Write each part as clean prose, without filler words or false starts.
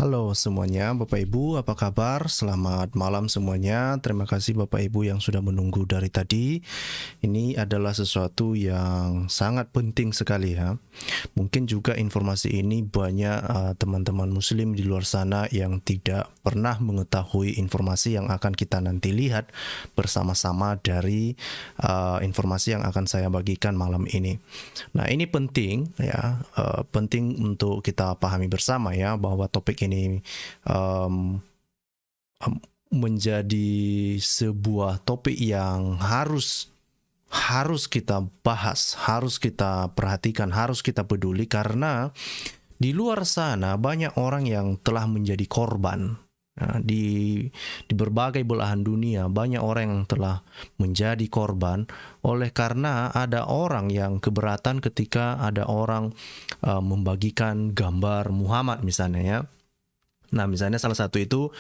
Halo semuanya, Bapak Ibu, apa kabar? Selamat malam semuanya. Terima kasih Bapak Ibu yang sudah menunggu dari tadi. Ini adalah sesuatu yang sangat penting sekali ya. Mungkin juga informasi ini banyak teman-teman muslim di luar sana yang tidak pernah mengetahui informasi yang akan kita nanti lihat bersama-sama dari informasi yang akan saya bagikan malam ini. Nah, ini penting ya, penting untuk kita pahami bersama ya bahwa topik ini em, menjadi sebuah topik yang harus kita bahas, harus kita perhatikan, harus kita peduli karena di luar sana banyak orang yang telah menjadi korban. Nah, di berbagai belahan dunia banyak orang yang telah menjadi korban oleh karena ada orang yang keberatan ketika ada orang membagikan gambar Muhammad misalnya ya. Nah, misalnya salah satu itu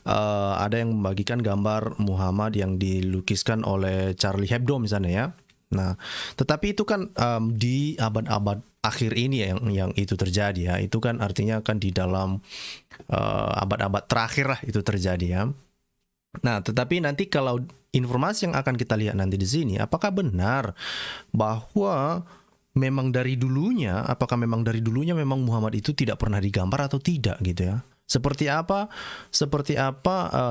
ada yang membagikan gambar Muhammad yang dilukiskan oleh Charlie Hebdo misalnya ya. Nah, tetapi itu kan di abad-abad akhir ini yang itu terjadi ya. Itu kan artinya kan di dalam abad-abad terakhir lah itu terjadi ya. Nah, tetapi nanti kalau informasi yang akan kita lihat nanti di sini, apakah benar bahwa apakah memang dari dulunya memang Muhammad itu tidak pernah digambar atau tidak gitu ya? Seperti apa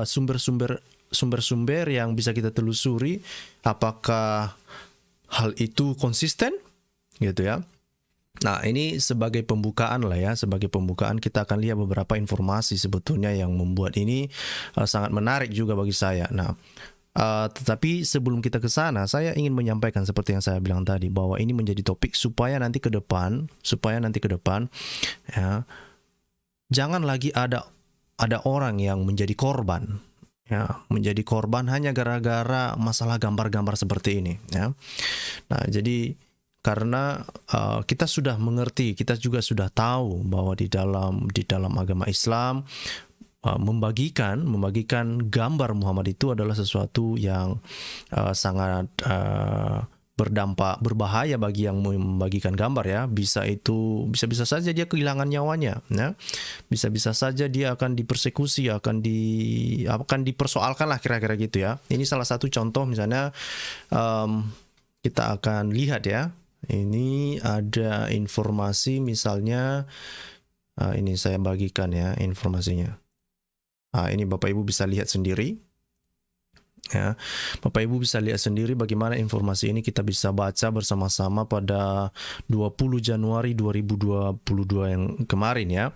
sumber-sumber yang bisa kita telusuri? Apakah hal itu konsisten gitu ya? Nah, ini sebagai pembukaan lah ya, sebagai pembukaan kita akan lihat beberapa informasi sebetulnya yang membuat ini sangat menarik juga bagi saya. Nah, tetapi sebelum kita ke sana, saya ingin menyampaikan seperti yang saya bilang tadi bahwa ini menjadi topik supaya nanti ke depan ya, jangan lagi ada orang yang menjadi korban. Ya, menjadi korban hanya gara-gara masalah gambar-gambar seperti ini ya. Nah, jadi karena kita sudah mengerti, kita juga sudah tahu bahwa di dalam agama Islam membagikan gambar Muhammad itu adalah sesuatu yang sangat berbahaya bagi yang membagikan gambar ya. Bisa saja dia kehilangan nyawanya ya. Bisa saja dia akan dipersekusi, akan dipersoalkan lah kira-kira gitu ya. Ini salah satu contoh misalnya kita akan lihat ya. Ini ada informasi misalnya ini saya bagikan ya informasinya. Ini Bapak Ibu bisa lihat sendiri. Ya, Bapak Ibu bisa lihat sendiri bagaimana informasi ini kita bisa baca bersama-sama pada 20 Januari 2022 yang kemarin ya.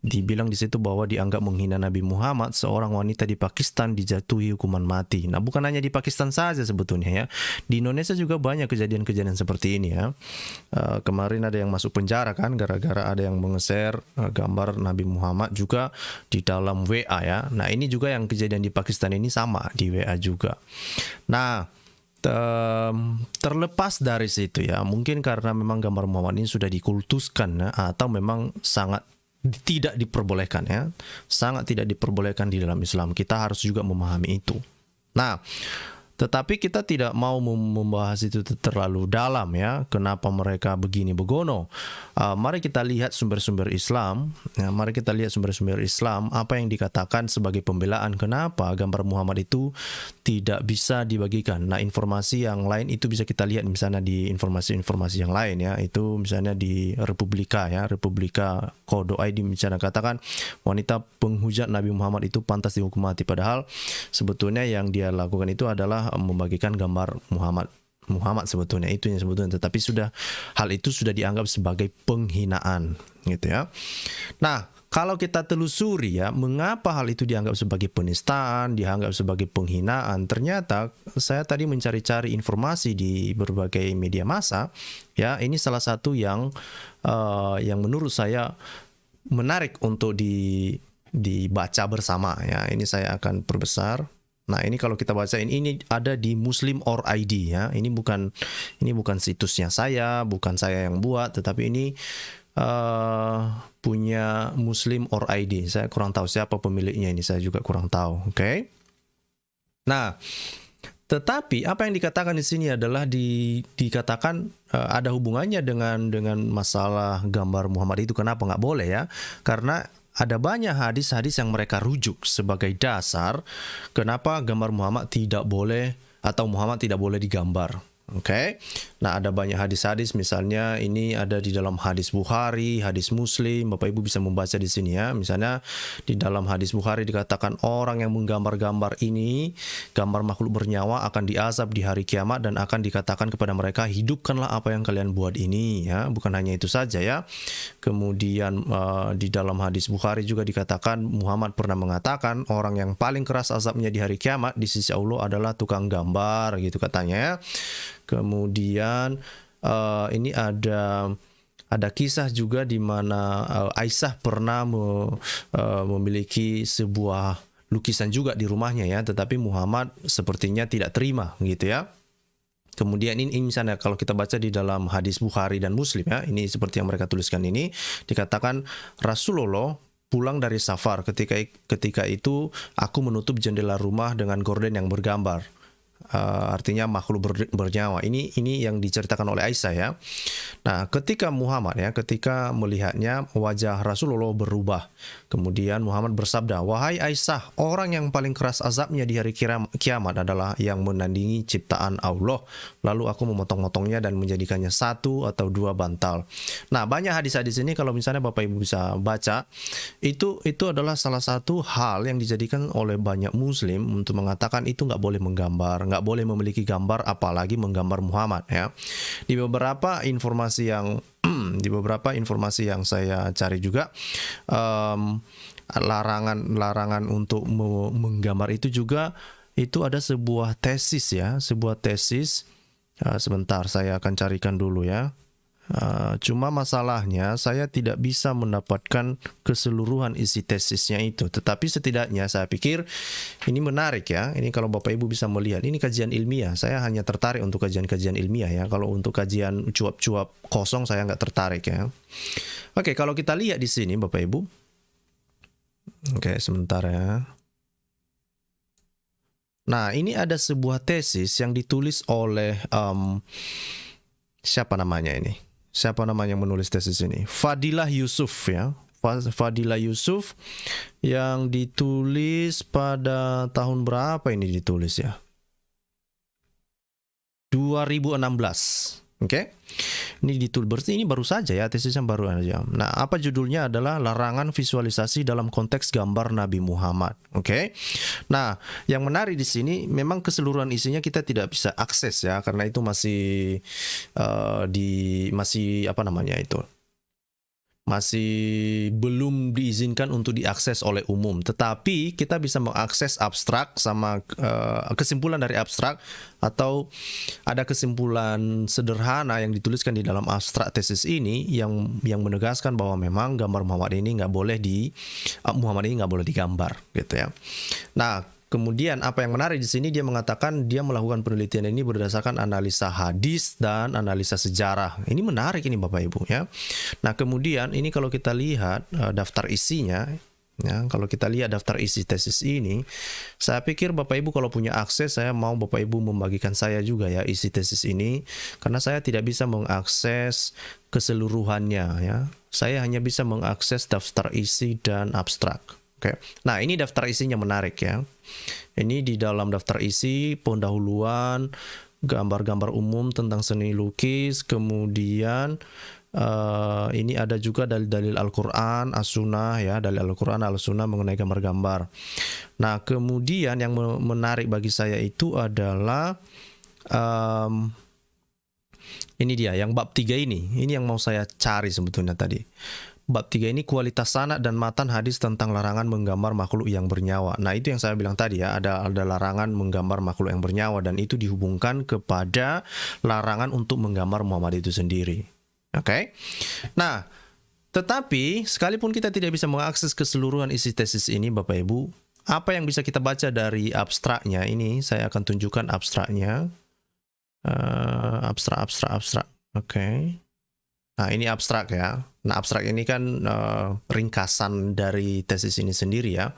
Dibilang di situ bahwa dianggap menghina Nabi Muhammad, seorang wanita di Pakistan dijatuhi hukuman mati. Nah, bukan hanya di Pakistan saja sebetulnya ya. Di Indonesia juga banyak kejadian-kejadian seperti ini ya. Kemarin ada yang masuk penjara kan gara-gara ada yang menge-share gambar Nabi Muhammad juga di dalam WA ya. Nah, ini juga yang kejadian di Pakistan ini sama di WA juga. Nah, terlepas dari situ ya, mungkin karena memang gambar Muhammad ini sudah dikultuskan ya, atau memang sangat tidak diperbolehkan ya, sangat tidak diperbolehkan di dalam Islam. Kita harus juga memahami itu. Nah, tetapi kita tidak mau membahas itu terlalu dalam ya. Kenapa mereka begini begono? Mari kita lihat sumber-sumber Islam. Ya, mari kita lihat sumber-sumber Islam. Apa yang dikatakan sebagai pembelaan kenapa gambar Muhammad itu tidak bisa dibagikan. Nah, informasi yang lain itu bisa kita lihat misalnya di informasi-informasi yang lain ya. Itu misalnya di Republika ya, Republika.co.id misalnya katakan wanita penghujat Nabi Muhammad itu pantas dihukum mati. Padahal sebetulnya yang dia lakukan itu adalah membagikan gambar Muhammad sebetulnya itu yang sebetulnya, tetapi hal itu sudah dianggap sebagai penghinaan gitu ya. Nah, kalau kita telusuri ya, mengapa hal itu dianggap sebagai penistaan, dianggap sebagai penghinaan? Ternyata saya tadi mencari-cari informasi di berbagai media massa ya, ini salah satu yang menurut saya menarik untuk dibaca bersama ya. Ini saya akan perbesar. Nah, ini kalau kita bacain ini ada di Muslim.or.id ya. Ini bukan situsnya saya, bukan saya yang buat, tetapi ini punya Muslim.or.id. Saya kurang tahu siapa pemiliknya ini, saya juga kurang tahu. Oke. Nah, tetapi apa yang dikatakan di sini adalah dikatakan ada hubungannya dengan masalah gambar Muhammad itu. Kenapa nggak boleh ya? Karena ada banyak hadis-hadis yang mereka rujuk sebagai dasar kenapa gambar Muhammad tidak boleh atau Muhammad tidak boleh digambar. Oke. Nah, ada banyak hadis-hadis, misalnya ini ada di dalam hadis Bukhari, hadis Muslim. Bapak Ibu bisa membaca di sini ya. Misalnya di dalam hadis Bukhari dikatakan orang yang menggambar-gambar ini, gambar makhluk bernyawa akan diazab di hari kiamat dan akan dikatakan kepada mereka, hidupkanlah apa yang kalian buat ini ya. Bukan hanya itu saja ya. Kemudian di dalam hadis Bukhari juga dikatakan Muhammad pernah mengatakan orang yang paling keras azabnya di hari kiamat di sisi Allah adalah tukang gambar gitu katanya ya. Kemudian ini ada kisah juga di mana Aisyah pernah memiliki sebuah lukisan juga di rumahnya ya, tetapi Muhammad sepertinya tidak terima gitu ya. Kemudian ini misalnya kalau kita baca di dalam hadis Bukhari dan Muslim ya, ini seperti yang mereka tuliskan ini, dikatakan Rasulullah pulang dari safar, ketika itu aku menutup jendela rumah dengan gorden yang bergambar. Artinya makhluk bernyawa. Ini yang diceritakan oleh Aisyah ya. Nah, ketika Muhammad ya, ketika melihatnya wajah Rasulullah berubah. Kemudian Muhammad bersabda, "Wahai Aisyah, orang yang paling keras azabnya di hari kiamat adalah yang menandingi ciptaan Allah. Lalu aku memotong-motongnya dan menjadikannya satu atau dua bantal." Nah, banyak hadis-hadis ini kalau misalnya Bapak Ibu bisa baca, itu adalah salah satu hal yang dijadikan oleh banyak Muslim untuk mengatakan itu nggak boleh menggambar, nggak boleh memiliki gambar, apalagi menggambar Muhammad ya. Di beberapa informasi yang saya cari juga, larangan untuk menggambar itu juga itu ada sebuah tesis ya, sebentar saya akan carikan dulu ya. Cuma masalahnya saya tidak bisa mendapatkan keseluruhan isi tesisnya itu. Tetapi setidaknya saya pikir ini menarik ya. Ini kalau Bapak Ibu bisa melihat, ini kajian ilmiah. Saya hanya tertarik untuk kajian-kajian ilmiah ya. Kalau untuk kajian cuap-cuap kosong saya nggak tertarik ya. Oke, kalau kita lihat di sini Bapak Ibu. Oke, sebentar ya. Nah, ini ada sebuah tesis yang ditulis oleh siapa namanya yang menulis tesis ini? Fadilah Yusuf ya. Fadilah Yusuf yang ditulis pada tahun berapa ini ditulis ya? 2016. Oke. Ini ditulis, ini baru saja ya, tesisnya baru aja. Nah, apa judulnya adalah larangan visualisasi dalam konteks gambar Nabi Muhammad. Oke. Nah, yang menarik di sini memang keseluruhan isinya kita tidak bisa akses ya, karena itu masih masih belum diizinkan untuk diakses oleh umum. Tetapi kita bisa mengakses abstrak sama kesimpulan dari abstrak, atau ada kesimpulan sederhana yang dituliskan di dalam abstrak tesis ini yang menegaskan bahwa memang gambar Muhammad ini nggak boleh digambar gitu ya. Nah, kemudian apa yang menarik di sini, dia mengatakan dia melakukan penelitian ini berdasarkan analisa hadis dan analisa sejarah. Ini menarik ini Bapak Ibu ya. Nah, kemudian ini kalau kita lihat daftar isinya ya, kalau kita lihat daftar isi tesis ini, saya pikir Bapak Ibu kalau punya akses, saya mau Bapak Ibu membagikan saya juga ya isi tesis ini, karena saya tidak bisa mengakses keseluruhannya ya. Saya hanya bisa mengakses daftar isi dan abstrak. Oke. Nah, ini daftar isinya menarik ya. Ini di dalam daftar isi pendahuluan, gambar-gambar umum tentang seni lukis, kemudian ini ada juga dalil-dalil Al-Quran, As-Sunnah ya, dalil Al-Quran, Al-Sunnah mengenai gambar-gambar. Nah, kemudian yang menarik bagi saya itu adalah ini dia, yang bab 3 ini yang mau saya cari sebetulnya tadi. Bab 3 ini kualitas sanad dan matan hadis tentang larangan menggambar makhluk yang bernyawa. Nah, itu yang saya bilang tadi ya, ada larangan menggambar makhluk yang bernyawa, dan itu dihubungkan kepada larangan untuk menggambar Muhammad itu sendiri. Oke. Nah, tetapi sekalipun kita tidak bisa mengakses keseluruhan isi tesis ini Bapak Ibu, apa yang bisa kita baca dari abstraknya ini, saya akan tunjukkan abstraknya. Abstrak. Oke. Nah, ini abstrak ya. Nah, abstrak ini kan ringkasan dari tesis ini sendiri ya.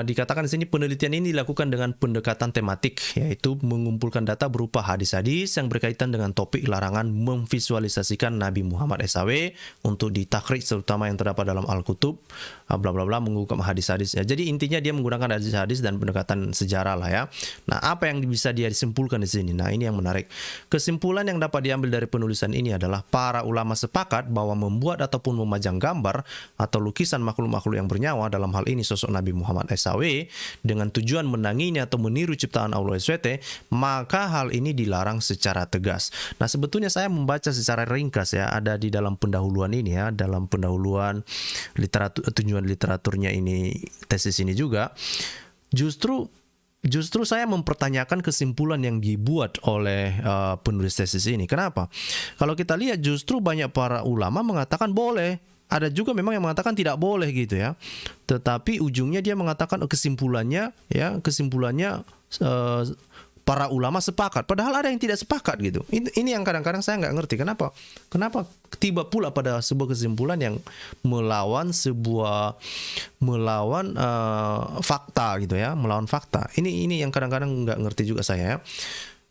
dikatakan di sini penelitian ini dilakukan dengan pendekatan tematik, yaitu mengumpulkan data berupa hadis-hadis yang berkaitan dengan topik larangan memvisualisasikan Nabi Muhammad SAW untuk ditakhrij, terutama yang terdapat dalam Al-Kutub, bla bla bla, mengungkap hadis-hadis. Ya, jadi intinya dia menggunakan hadis-hadis dan pendekatan sejarah lah ya. Nah, apa yang bisa dia disimpulkan di sini? Nah, ini yang menarik. Kesimpulan yang dapat diambil dari penulisan ini adalah para ulama sepakat bahwa membuat ataupun memajang gambar atau lukisan makhluk-makhluk yang bernyawa, dalam hal ini sosok Nabi Muhammad SAW, dengan tujuan menangini atau meniru ciptaan Allah SWT, maka hal ini dilarang secara tegas. Nah, sebetulnya saya membaca secara ringkas ya, ada di dalam pendahuluan ini ya, dalam pendahuluan tujuan literaturnya ini, tesis ini juga, justru saya mempertanyakan kesimpulan yang dibuat oleh penulis tesis ini. Kenapa? Kalau kita lihat, justru banyak para ulama mengatakan boleh. Ada juga memang yang mengatakan tidak boleh gitu ya. Tetapi ujungnya dia mengatakan kesimpulannya para ulama sepakat. Padahal ada yang tidak sepakat gitu. Ini yang kadang-kadang saya nggak ngerti. Kenapa tiba pula pada sebuah kesimpulan yang melawan fakta gitu ya, melawan fakta. Ini yang kadang-kadang nggak ngerti juga saya ya.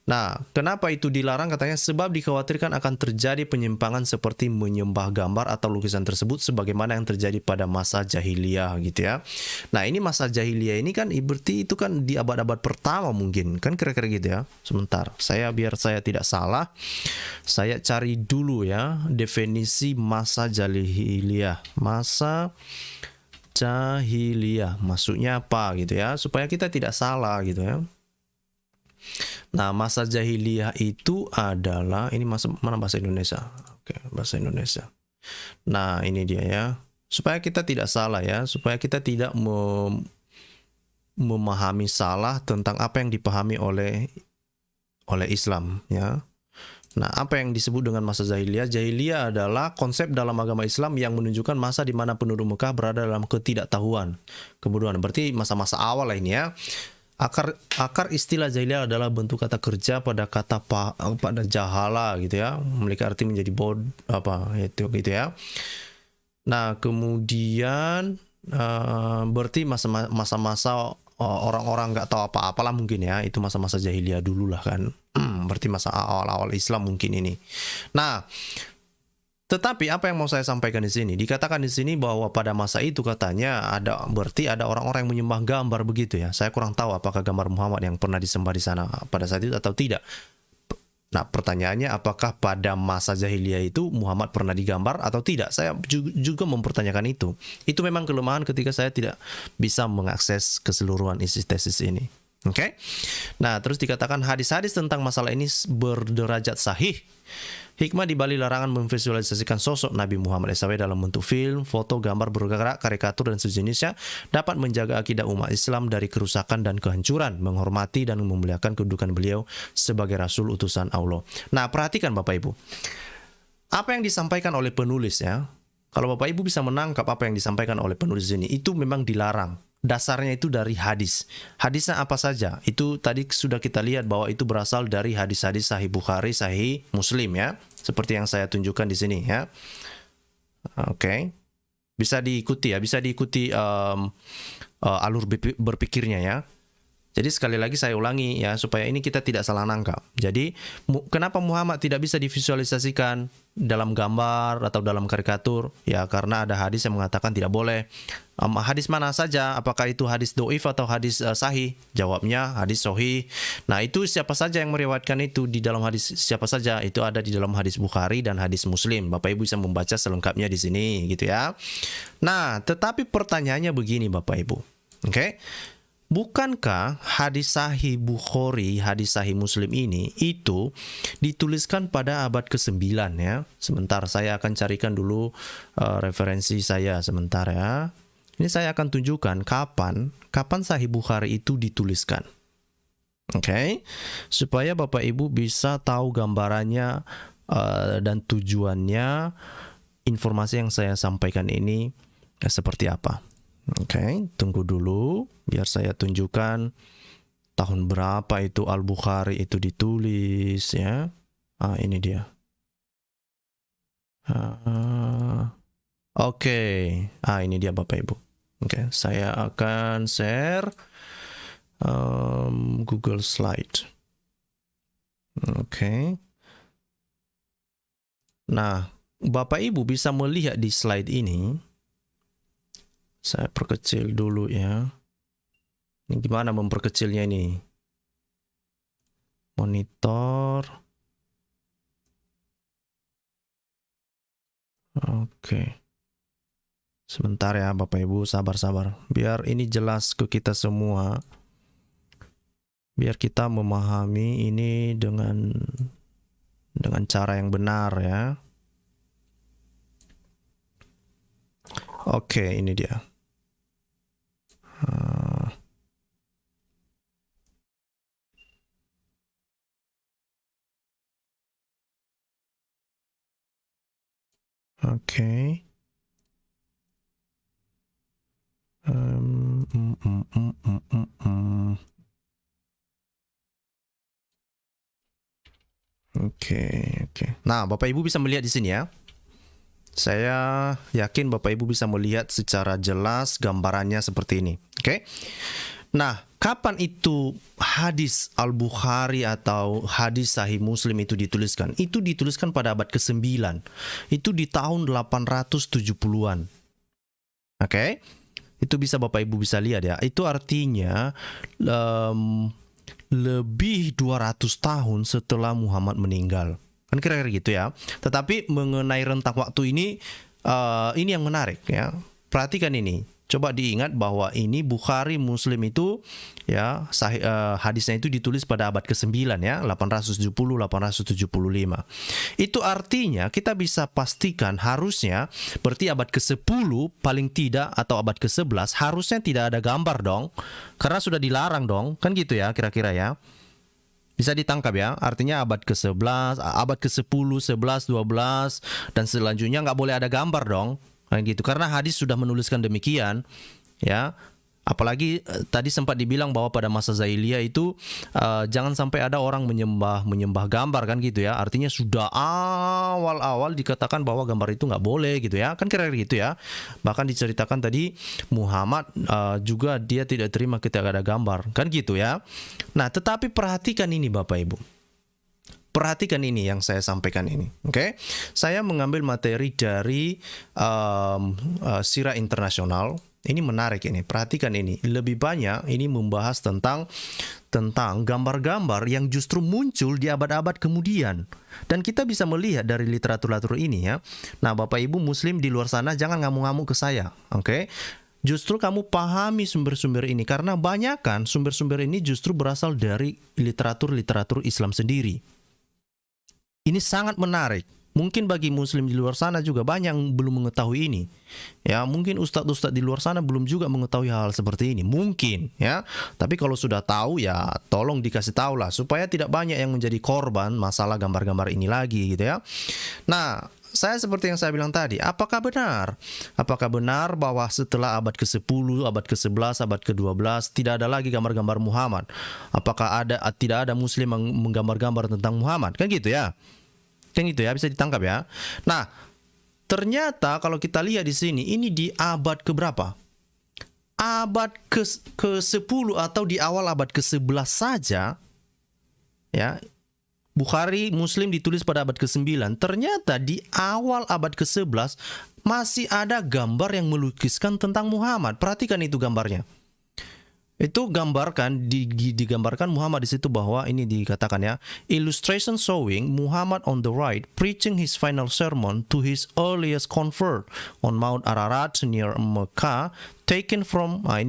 Nah, kenapa itu dilarang? Katanya sebab dikhawatirkan akan terjadi penyimpangan seperti menyembah gambar atau lukisan tersebut sebagaimana yang terjadi pada masa jahiliyah gitu ya. Nah, ini masa jahiliyah ini kan berarti itu kan di abad-abad pertama mungkin, kan kira-kira gitu ya. Sebentar, biar saya tidak salah, saya cari dulu ya definisi masa jahiliyah. Masa jahiliyah maksudnya apa gitu ya, supaya kita tidak salah gitu ya. Nah, masa jahiliyah itu adalah, ini mana bahasa Indonesia? Oke, bahasa Indonesia. Nah, ini dia ya. Supaya kita tidak salah ya, supaya kita tidak memahami salah tentang apa yang dipahami oleh Islam ya. Nah, apa yang disebut dengan masa jahiliyah? Jahiliyah adalah konsep dalam agama Islam yang menunjukkan masa di mana penduduk Mekah berada dalam ketidaktahuan, kebodohan. Berarti masa-masa awal lah ini ya. Akar istilah jahiliyah adalah bentuk kata kerja pada pada jahala gitu ya, memiliki arti menjadi itu gitu ya. Nah, kemudian berarti masa-masa orang-orang nggak tahu apa-apalah mungkin ya, itu masa-masa jahiliyah dulu lah kan. Berarti masa awal-awal Islam mungkin ini. Nah, tetapi apa yang mau saya sampaikan di sini? Dikatakan di sini bahwa pada masa itu katanya berarti ada orang-orang yang menyembah gambar begitu ya. Saya kurang tahu apakah gambar Muhammad yang pernah disembah di sana pada saat itu atau tidak. Nah, pertanyaannya apakah pada masa jahiliyah itu Muhammad pernah digambar atau tidak? Saya juga mempertanyakan itu. Itu memang kelemahan ketika saya tidak bisa mengakses keseluruhan isi tesis ini. Oke. Nah, terus dikatakan hadis-hadis tentang masalah ini berderajat sahih. Hikmah di balik larangan memvisualisasikan sosok Nabi Muhammad SAW dalam bentuk film, foto, gambar bergerak, karikatur, dan sejenisnya dapat menjaga akidah umat Islam dari kerusakan dan kehancuran, menghormati dan memuliakan kedudukan beliau sebagai Rasul utusan Allah. Nah, perhatikan Bapak Ibu. Apa yang disampaikan oleh penulis ya, kalau Bapak Ibu bisa menangkap apa yang disampaikan oleh penulis ini, itu memang dilarang. Dasarnya itu dari hadis. Hadisnya apa saja? Itu tadi sudah kita lihat bahwa itu berasal dari hadis-hadis Sahih Bukhari, Sahih Muslim ya. Seperti yang saya tunjukkan di sini ya. Oke. Bisa diikuti ya, bisa diikuti alur berpikirnya ya. Jadi sekali lagi saya ulangi ya, supaya ini kita tidak salah nangkap. Jadi kenapa Muhammad tidak bisa divisualisasikan dalam gambar atau dalam karikatur? Ya karena ada hadis yang mengatakan tidak boleh. Hadis mana saja? Apakah itu hadis doif atau hadis sahih? Jawabnya hadis sahih. Nah, itu siapa saja yang meriwayatkan itu di dalam hadis, siapa saja? Itu ada di dalam hadis Bukhari dan hadis Muslim. Bapak Ibu bisa membaca selengkapnya di sini gitu ya. Nah, tetapi pertanyaannya begini Bapak Ibu. Oke. Bukankah hadis Sahih Bukhari, hadis Sahih Muslim ini itu dituliskan pada abad ke-9 ya? Sebentar, saya akan carikan dulu referensi saya sebentar ya. Ini saya akan tunjukkan kapan Sahih Bukhari itu dituliskan. Oke. Supaya Bapak Ibu bisa tahu gambarannya dan tujuannya informasi yang saya sampaikan ini seperti apa. Oke, tunggu dulu biar saya tunjukkan tahun berapa itu Al-Bukhari itu ditulis ya. Ini dia. Oke. Ini dia Bapak Ibu. Oke, saya akan share Google Slide. Oke. Nah, Bapak Ibu bisa melihat di slide ini. Saya perkecil dulu ya. Ini gimana memperkecilnya ini? Monitor. Oke. Sebentar ya Bapak Ibu, sabar-sabar. Biar ini jelas ke kita semua. Biar kita memahami ini dengan cara yang benar ya. Oke, ini dia. Oke. Oke. Nah, Bapak Ibu bisa melihat di sini ya. Saya yakin Bapak Ibu bisa melihat secara jelas gambarannya seperti ini. Oke. Nah, kapan itu hadis Al-Bukhari atau hadis Sahih Muslim itu dituliskan? Itu dituliskan pada abad ke-9. Itu di tahun 870-an. Oke. Itu bisa Bapak Ibu bisa lihat ya. Itu artinya lebih 200 tahun setelah Muhammad meninggal. Kan kira-kira gitu ya. Tetapi mengenai rentang waktu ini yang menarik ya. Perhatikan ini. Coba diingat bahwa ini Bukhari Muslim itu ya hadisnya itu ditulis pada abad ke-9 ya, 870 875. Itu artinya kita bisa pastikan harusnya berarti abad ke-10 paling tidak atau abad ke-11 harusnya tidak ada gambar dong. Karena sudah dilarang dong. Kan gitu ya kira-kira ya. Bisa ditangkap ya, artinya abad ke-11, abad ke-10, 11, 12 dan selanjutnya nggak boleh ada gambar dong. Nah, gitu. Karena hadis sudah menuliskan demikian, ya. Apalagi tadi sempat dibilang bahwa pada masa Jahiliyah itu jangan sampai ada orang menyembah gambar kan gitu ya. Artinya sudah awal-awal dikatakan bahwa gambar itu nggak boleh gitu ya. Kan kira-kira gitu ya. Bahkan diceritakan tadi Muhammad juga dia tidak terima ketika ada gambar kan gitu ya. Nah, tetapi perhatikan ini Bapak Ibu. Perhatikan ini yang saya sampaikan ini, oke? Saya mengambil materi dari Sirah Internasional. Ini menarik ini. Perhatikan ini. Lebih banyak ini membahas tentang gambar-gambar yang justru muncul di abad-abad kemudian. Dan kita bisa melihat dari literatur-literatur ini ya. Nah, Bapak Ibu Muslim di luar sana jangan ngamuk-ngamuk ke saya, oke? Justru kamu pahami sumber-sumber ini karena banyak kan sumber-sumber ini justru berasal dari literatur-literatur Islam sendiri. Ini sangat menarik. Mungkin bagi muslim di luar sana juga banyak yang belum mengetahui ini. Ya, mungkin ustadz-ustadz di luar sana belum juga mengetahui hal seperti ini. Mungkin, ya. Tapi kalau sudah tahu ya tolong dikasih tahu lah supaya tidak banyak yang menjadi korban masalah gambar-gambar ini lagi gitu ya. Nah, saya seperti yang saya bilang tadi, apakah benar? Apakah benar bahwa setelah abad ke-10, abad ke-11, abad ke-12 tidak ada lagi gambar-gambar Muhammad? Apakah tidak ada muslim yang menggambar-gambar tentang Muhammad? Kan gitu ya. Kan gitu ya, bisa ditangkap ya. Nah, ternyata kalau kita lihat di sini ini di abad keberapa? Abad ke-10 atau di awal abad ke-11 saja ya. Bukhari Muslim ditulis pada abad ke-9. Ternyata di awal abad ke-11 masih ada gambar yang melukiskan tentang Muhammad. Perhatikan itu gambarnya. Itu digambarkan Muhammad di situ bahwa ini dikatakan ya, illustration showing Muhammad on the right preaching his final sermon to his earliest convert on Mount Ararat near Mecca, taken from a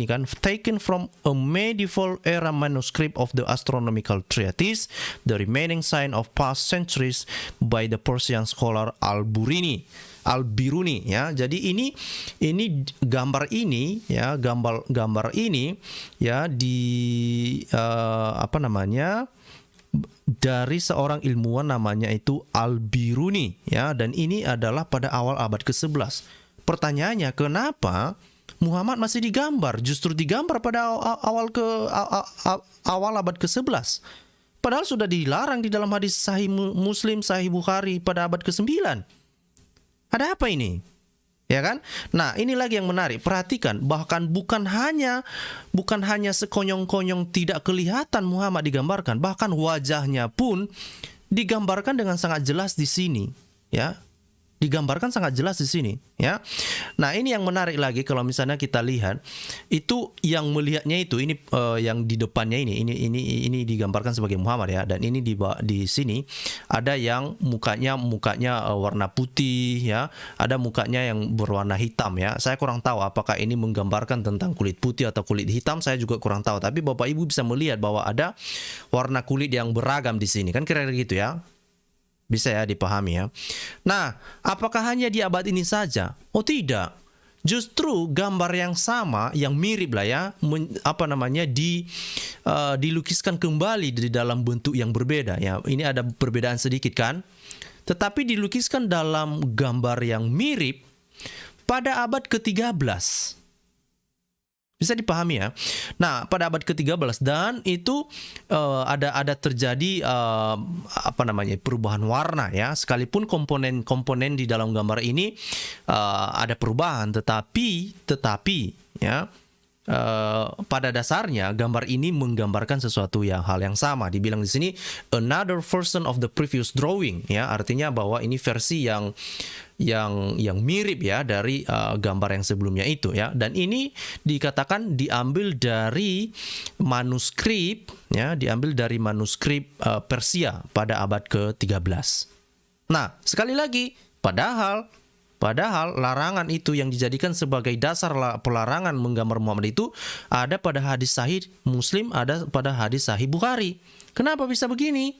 medieval era manuscript of the astronomical treatise, the remaining sign of past centuries by the Persian scholar Al-Biruni ya. Jadi ini gambar ini ya, gambar ini ya dari seorang ilmuwan namanya itu Al-Biruni ya, dan ini adalah pada awal abad ke-11. Pertanyaannya, kenapa Muhammad masih digambar? Justru digambar pada awal abad ke-11. Padahal sudah dilarang di dalam hadis Sahih Muslim, Sahih Bukhari pada abad ke-9. Ada apa ini? Ya kan? Nah, ini lagi yang menarik. Perhatikan, bahkan bukan hanya sekonyong-konyong tidak kelihatan Muhammad digambarkan, bahkan wajahnya pun digambarkan dengan sangat jelas di sini, ya. Digambarkan sangat jelas di sini, ya. Nah, ini yang menarik lagi kalau misalnya kita lihat itu yang melihatnya itu ini yang di depannya ini digambarkan sebagai Muhammad, ya, dan ini di sini ada yang mukanya warna putih, ya. Ada mukanya yang berwarna hitam, ya. Saya kurang tahu apakah ini menggambarkan tentang kulit putih atau kulit hitam, saya juga kurang tahu. Tapi Bapak Ibu bisa melihat bahwa ada warna kulit yang beragam di sini, kan kira-kira gitu, ya. Bisa ya dipahami, ya. Nah, apakah hanya di abad ini saja? Oh tidak. Justru gambar yang sama, yang mirip lah, ya, dilukiskan kembali di dalam bentuk yang berbeda, ya. Ini ada perbedaan sedikit kan? Tetapi dilukiskan dalam gambar yang mirip pada abad ke-13. Bisa dipahami, ya. Nah, pada abad ke-13 dan itu ada terjadi perubahan warna, ya. Sekalipun komponen di dalam gambar ini ada perubahan, tetapi ya, pada dasarnya gambar ini menggambarkan sesuatu hal yang sama. Dibilang di sini another version of the previous drawing, ya. Artinya bahwa ini versi yang mirip, ya, dari gambar yang sebelumnya itu, ya. Dan ini dikatakan diambil dari manuskrip, ya, Persia pada abad ke-13. Nah, sekali lagi, padahal larangan itu yang dijadikan sebagai dasar pelarangan menggambar Muhammad itu ada pada hadis sahih Muslim, ada pada hadis sahih Bukhari. Kenapa bisa begini?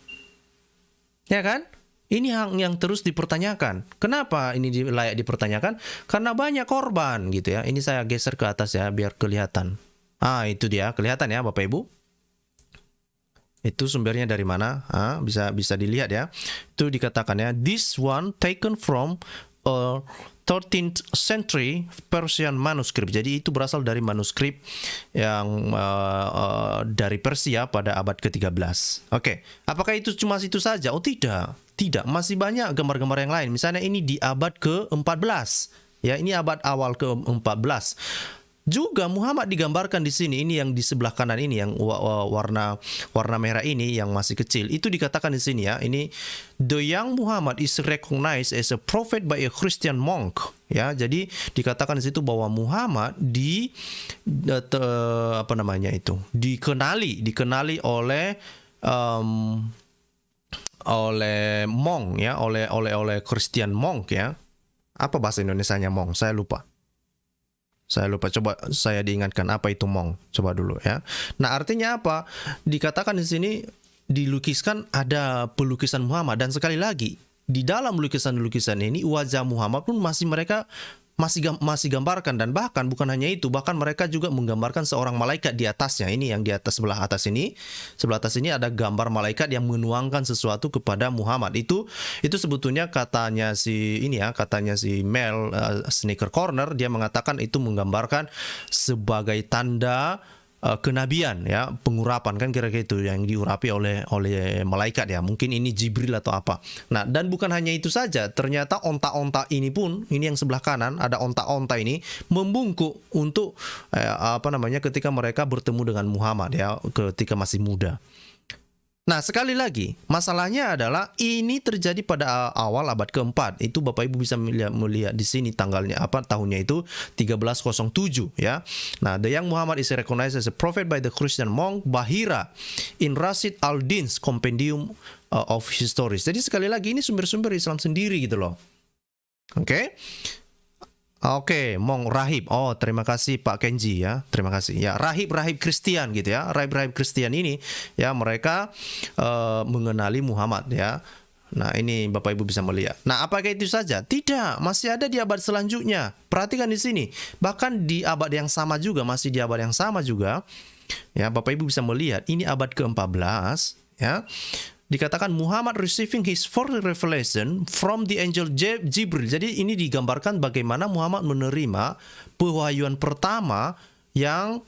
Ya kan? Ini yang terus dipertanyakan. Kenapa ini layak dipertanyakan? Karena banyak korban, gitu, ya. Ini saya geser ke atas, ya, biar kelihatan. Itu dia, kelihatan, ya, Bapak Ibu. Itu sumbernya dari mana? Bisa dilihat, ya. Itu dikatakan, ya, this one taken from a 13th century Persian manuscript. Jadi itu berasal dari manuskrip yang dari Persia pada abad ke-13. Oke. Apakah itu cuma itu saja? Oh tidak, masih banyak gambar-gambar yang lain. Misalnya ini di abad ke-14. Ya, ini abad awal ke-14. Juga Muhammad digambarkan di sini, ini yang di sebelah kanan ini yang warna merah ini yang masih kecil. Itu dikatakan di sini, ya. Ini the young Muhammad is recognized as a prophet by a Christian monk. Ya, jadi dikatakan di situ bahwa Muhammad dikenali oleh monk, ya, oleh Christian monk, ya. Apa bahasa Indonesianya monk? Saya lupa. Coba saya diingatkan apa itu monk. Coba dulu, ya. Nah, artinya apa? Dikatakan di sini dilukiskan ada pelukisan Muhammad, dan sekali lagi di dalam lukisan-lukisan ini wajah Muhammad pun mereka masih gambarkan, dan bahkan bukan hanya itu, bahkan mereka juga menggambarkan seorang malaikat di atasnya. Ini yang di atas sebelah atas ini ada gambar malaikat yang menuangkan sesuatu kepada Muhammad. Itu sebetulnya katanya si Mel Sneaker Corner, dia mengatakan itu menggambarkan sebagai tanda kenabian, ya, pengurapan, kan kira-kira itu yang diurapi oleh malaikat, ya. Mungkin ini Jibril atau apa. Nah, dan bukan hanya itu saja, ternyata onta-onta ini pun, ini yang sebelah kanan ada onta-onta ini membungkuk untuk ketika mereka bertemu dengan Muhammad, ya, ketika masih muda. Nah, sekali lagi, masalahnya adalah ini terjadi pada awal abad keempat. Itu Bapak Ibu bisa melihat di sini tahunnya itu 1307, ya. Nah, the young Muhammad is recognized as a prophet by the Christian monk Bahira in Rashid al-Din's Compendium of Histories. Jadi sekali lagi ini sumber-sumber Islam sendiri, gitu loh. Oke, Mong Rahib. Oh, terima kasih Pak Kenji, ya. Terima kasih. Ya, rahib Kristen, gitu, ya. Rahib Kristen ini, ya, mereka mengenali Muhammad, ya. Nah, ini Bapak Ibu bisa melihat. Nah, apakah itu saja? Tidak, masih ada di abad selanjutnya. Perhatikan di sini. Bahkan di abad yang sama juga, ya, Bapak Ibu bisa melihat ini abad ke-14, ya. Dikatakan Muhammad receiving his first revelation from the angel Jibril. Jadi ini digambarkan bagaimana Muhammad menerima pewahyuan pertama yang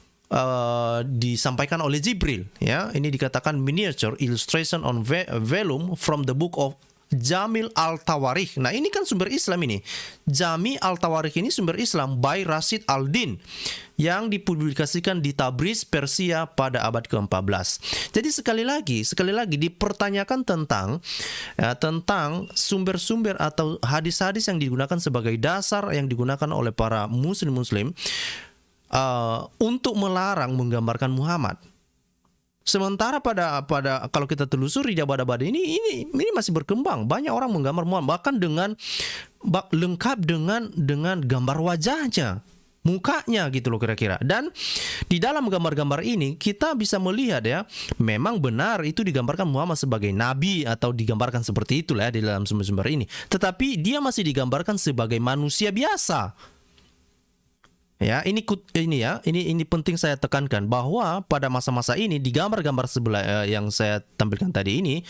disampaikan oleh Jibril, ya. Ini dikatakan miniature illustration on vellum from the book of Jamil Al-Tawarikh. Nah, ini kan sumber Islam ini. Jami Al-Tawarikh ini sumber Islam by Rashid Al-Din yang dipublikasikan di Tabriz, Persia pada abad ke-14. Jadi sekali lagi dipertanyakan tentang sumber-sumber atau hadis-hadis yang digunakan sebagai dasar yang digunakan oleh para muslim untuk melarang menggambarkan Muhammad. Sementara pada kalau kita telusuri di abad-abad ini masih berkembang. Banyak orang menggambar Muhammad bahkan lengkap dengan gambar wajahnya, mukanya gitu loh kira-kira. Dan di dalam gambar-gambar ini kita bisa melihat ya, memang benar itu digambarkan Muhammad sebagai nabi atau digambarkan seperti itulah ya di dalam sumber-sumber ini. Tetapi dia masih digambarkan sebagai manusia biasa. Ya, ini penting saya tekankan bahwa pada masa-masa ini di gambar-gambar sebelah yang saya tampilkan tadi ini,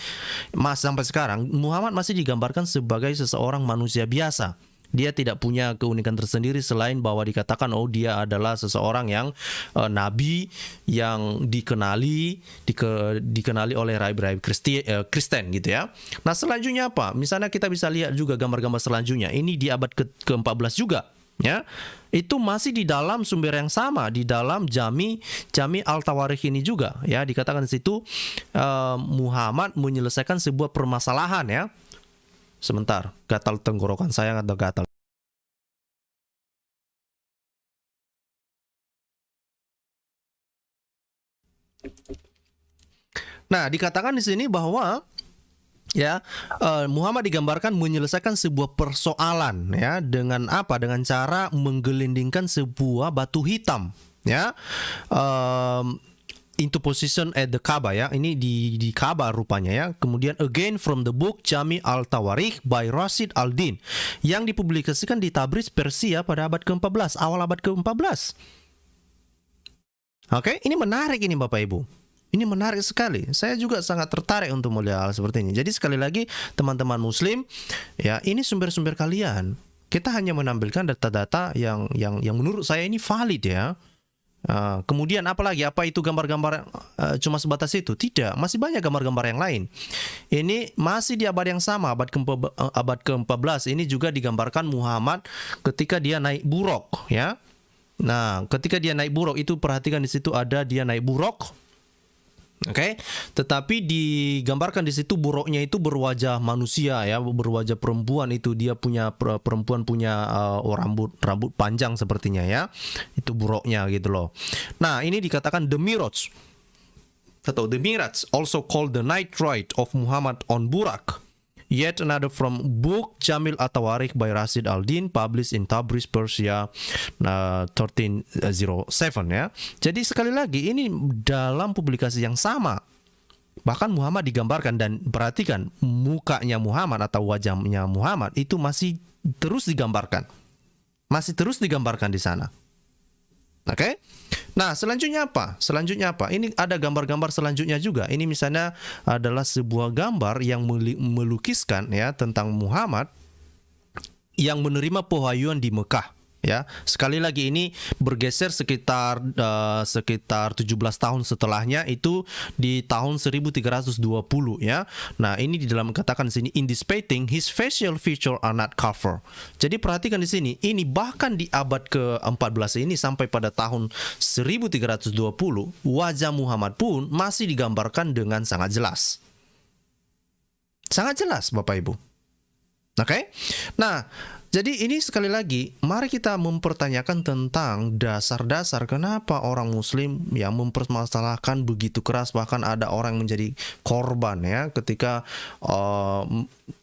sampai sekarang Muhammad masih digambarkan sebagai seseorang manusia biasa. Dia tidak punya keunikan tersendiri selain bahwa dikatakan dia adalah seseorang yang nabi yang dikenali oleh raib-raib Kristen gitu ya. Nah, selanjutnya apa? Misalnya kita bisa lihat juga gambar-gambar selanjutnya. Ini di abad ke-14 juga. Ya, itu masih di dalam sumber yang sama, di dalam Jami Al-Tawarikh ini juga ya, dikatakan di situ Muhammad menyelesaikan sebuah permasalahan ya. Sebentar, gatal tenggorokan saya atau gatal. Nah, dikatakan di sini bahwa ya, Muhammad digambarkan menyelesaikan sebuah persoalan ya, dengan apa? Dengan cara menggelindingkan sebuah batu hitam ya, into position at the Kaabah ya. Ini di Kaabah rupanya ya. Kemudian again from the book Jami Al-Tawarikh by Rashid Al-Din yang dipublikasikan di Tabriz, Persia pada abad ke-14, awal abad ke-14. Oke, ini menarik ini Bapak Ibu. Ini menarik sekali. Saya juga sangat tertarik untuk melihat hal seperti ini. Jadi sekali lagi teman-teman muslim, ya, ini sumber-sumber kalian. Kita hanya menampilkan data-data yang menurut saya ini valid ya. Kemudian apalagi? Apa itu gambar-gambar cuma sebatas itu? Tidak, masih banyak gambar-gambar yang lain. Ini masih di abad yang sama, abad ke-14. Ini juga digambarkan Muhammad ketika dia naik buruk ya. Nah, ketika dia naik buruk itu perhatikan di situ ada dia naik buruk. Oke, tetapi digambarkan di situ buruknya itu berwajah manusia ya, berwajah perempuan. Itu dia punya perempuan punya rambut panjang sepertinya ya. Itu buruknya gitu loh. Nah, ini dikatakan the Miraj atau the Miraj, also called the night ride of Muhammad on Burak. Yet another from book Jamil At-Tawarikh by Rashid Al-Din published in Tabriz, Persia 1307 ya. Jadi sekali lagi ini dalam publikasi yang sama. Bahkan Muhammad digambarkan, dan perhatikan mukanya Muhammad atau wajahnya Muhammad itu masih terus digambarkan. Masih terus digambarkan di sana. Oke. Nah, selanjutnya apa? Ini ada gambar-gambar selanjutnya juga. Ini misalnya adalah sebuah gambar yang melukiskan ya tentang Muhammad yang menerima pewahyuan di Mekah. Ya, sekali lagi ini bergeser sekitar 17 tahun setelahnya, itu di tahun 1320 ya. Nah, ini di dalam katakan di sini in this painting his facial feature are not covered. Jadi perhatikan di sini, ini bahkan di abad ke-14 ini sampai pada tahun 1320 wajah Muhammad pun masih digambarkan dengan sangat jelas. Sangat jelas Bapak Ibu. Oke. Nah, jadi ini sekali lagi, mari kita mempertanyakan tentang dasar-dasar kenapa orang muslim yang mempermasalahkan begitu keras, bahkan ada orang menjadi korban ya ketika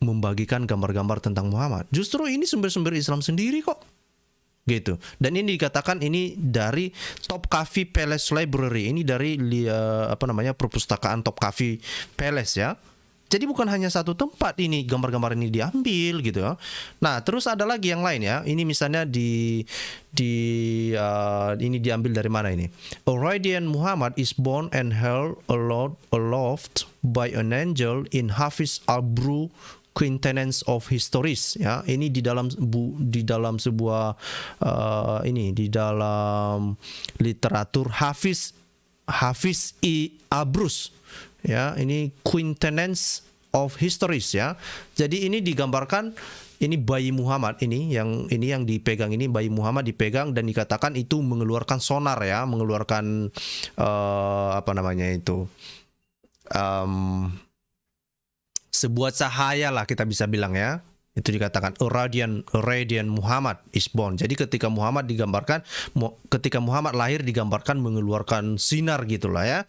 membagikan gambar-gambar tentang Muhammad. Justru ini sumber-sumber Islam sendiri kok. Gitu. Dan ini dikatakan ini dari Topkapi Palace Library. Ini dari perpustakaan Topkapi Palace ya. Jadi bukan hanya satu tempat ini gambar-gambar ini diambil gitu ya. Nah, terus ada lagi yang lain ya. Ini misalnya ini diambil dari mana ini? A radiant Muhammad is born and held aloft by an angel in Hafiz Abru Quintenance of Histories ya. Ini di dalam sebuah di dalam literatur Hafiz I Abrus. Ya, ini Quintenance of Histories ya. Jadi ini digambarkan, ini bayi Muhammad ini yang dipegang, ini bayi Muhammad dipegang dan dikatakan itu mengeluarkan sonar ya, mengeluarkan apa namanya itu, sebuah cahaya lah kita bisa bilang ya. Itu dikatakan a radiant Muhammad is born. Jadi ketika Muhammad digambarkan, ketika Muhammad lahir digambarkan mengeluarkan sinar gitulah ya,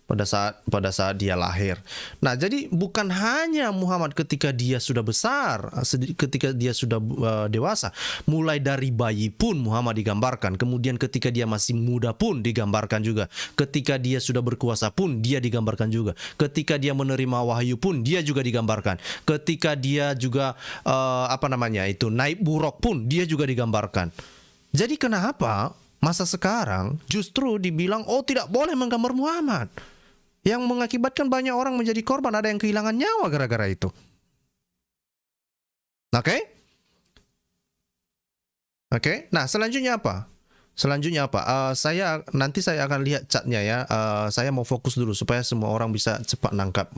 pada saat dia lahir. Nah, jadi bukan hanya Muhammad ketika dia sudah besar, ketika dia sudah dewasa, mulai dari bayi pun Muhammad digambarkan. Kemudian ketika dia masih muda pun digambarkan juga. Ketika dia sudah berkuasa pun dia digambarkan juga. Ketika dia menerima wahyu pun dia juga digambarkan. Ketika dia juga naik buruk pun dia juga digambarkan. Jadi kenapa masa sekarang justru dibilang tidak boleh menggambar Muhammad? Yang mengakibatkan banyak orang menjadi korban, ada yang kehilangan nyawa gara-gara itu. Oke? Nah, selanjutnya apa? Saya akan lihat chatnya ya. Saya mau fokus dulu supaya semua orang bisa cepat nangkap